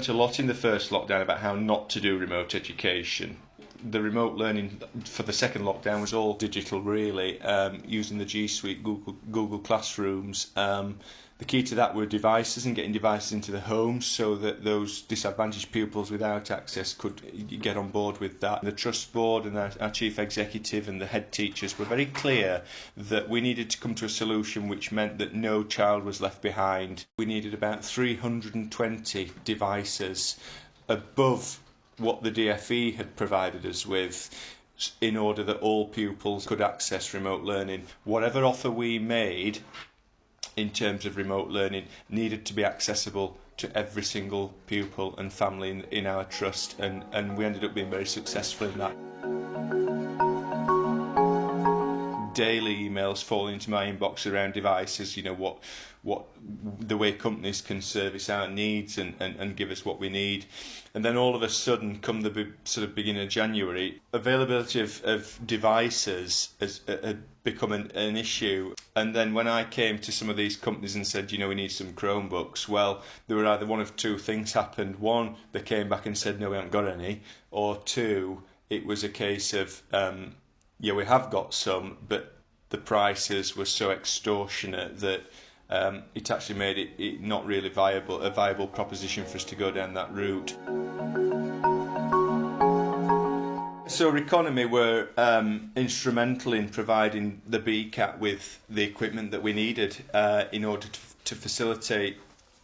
learnt a lot in the first lockdown about how not to do remote education. The remote learning for the second lockdown was all digital, really, using the G Suite, Google Classrooms. The key to that were devices and getting devices into the homes so that those disadvantaged pupils without access could get on board with that. The Trust Board and our Chief Executive and the head teachers were very clear that we needed to come to a solution which meant that no child was left behind. We needed about 320 devices above what the DFE had provided us with in order that all pupils could access remote learning. Whatever offer we made in terms of remote learning needed to be accessible to every single pupil and family in our trust, and we ended up being very successful in that. Daily emails falling into my inbox around devices, what the way companies can service our needs and give us what we need. And then all of a sudden, come the sort of beginning of January, availability of devices had become an issue. And then when I came to some of these companies and said, we need some Chromebooks, well, there were either one of two things happened. One, they came back and said, no, we haven't got any. Or two, it was a case of, we have got some, but the prices were so extortionate that it actually made it not really a viable proposition for us to go down that route. So Reconome were instrumental in providing the BKCAT with the equipment that we needed in order to facilitate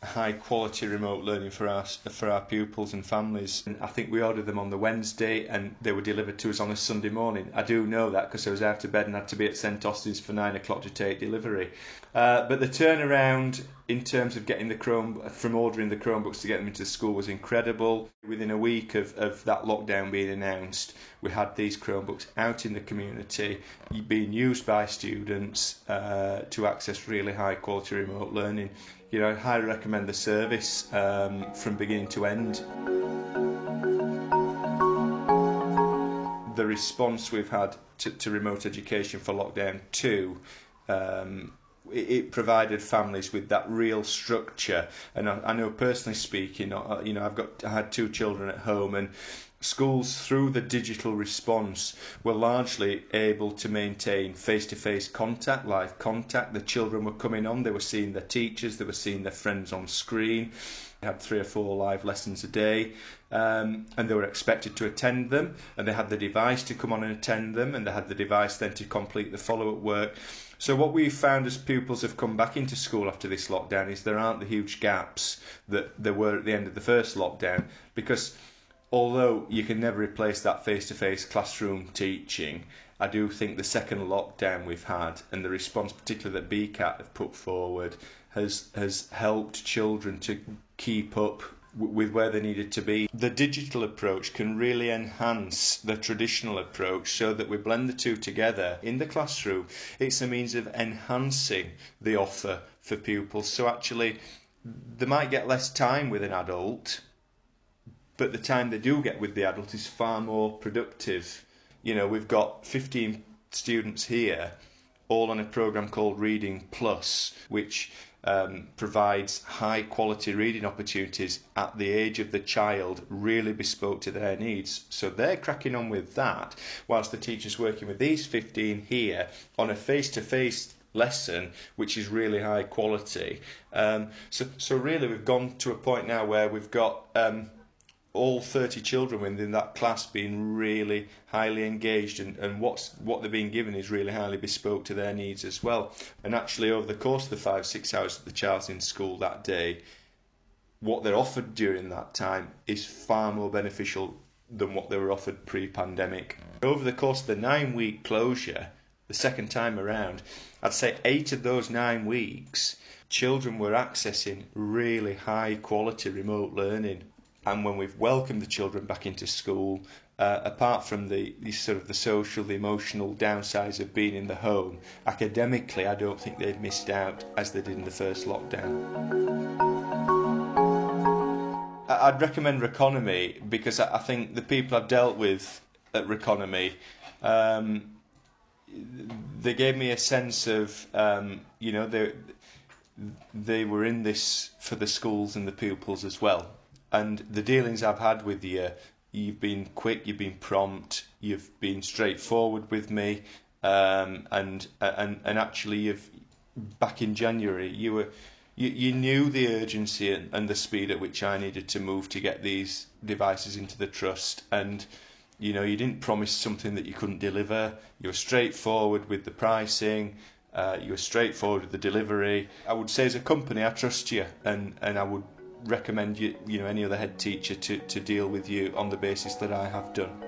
high quality remote learning for our pupils and families. And I think we ordered them on the Wednesday and they were delivered to us on a Sunday morning. I do know that because I was out of bed and had to be at St Austin's for 9 o'clock to take delivery. But the turnaround in terms of getting from ordering the Chromebooks to get them into school was incredible. Within a week of that lockdown being announced, we had these Chromebooks out in the community being used by students to access really high quality remote learning. I highly recommend the service from beginning to end. The response we've had to remote education for lockdown 2, it provided families with that real structure. And I know personally speaking, I had 2 children at home, and schools through the digital response were largely able to maintain face-to-face contact, live contact. The children were coming on, they were seeing their teachers, they were seeing their friends on screen. They had 3 or 4 live lessons a day, and they were expected to attend them, and they had the device to come on and attend them, and they had the device then to complete the follow-up work. So what we've found as pupils have come back into school after this lockdown is there aren't the huge gaps that there were at the end of the first lockdown, because although you can never replace that face-to-face classroom teaching, I do think the second lockdown we've had and the response particularly that BKCAT have put forward has helped children to keep up with where they needed to be. The digital approach can really enhance the traditional approach so that we blend the two together in the classroom. It's a means of enhancing the offer for pupils. So actually, they might get less time with an adult, but the time they do get with the adult is far more productive. We've got 15 students here, all on a programme called Reading Plus, which provides high quality reading opportunities at the age of the child, really bespoke to their needs. So they're cracking on with that, whilst the teacher's working with these 15 here on a face-to-face lesson which is really high quality. So really we've gone to a point now where we've got all 30 children within that class being really highly engaged, and what they're being given is really highly bespoke to their needs as well. And actually over the course of the 5-6 hours that the child's in school that day, what they're offered during that time is far more beneficial than what they were offered pre-pandemic. Over the course of the 9-week closure, the second time around, I'd say 8 of those 9 weeks, children were accessing really high quality remote learning. And when we've welcomed the children back into school, apart from the sort of the social, the emotional downsides of being in the home, academically I don't think they'd missed out as they did in the first lockdown. I'd recommend Reconome because I think the people I've dealt with at Reconome, they gave me a sense of, they were in this for the schools and the pupils as well. And the dealings I've had with you, you've been quick, you've been prompt, you've been straightforward with me, and actually, you've back in January, you knew the urgency and the speed at which I needed to move to get these devices into the trust, and you didn't promise something that you couldn't deliver. You were straightforward with the pricing. You were straightforward with the delivery. I would say, as a company, I trust you, and I would recommend any other head teacher to deal with you on the basis that I have done.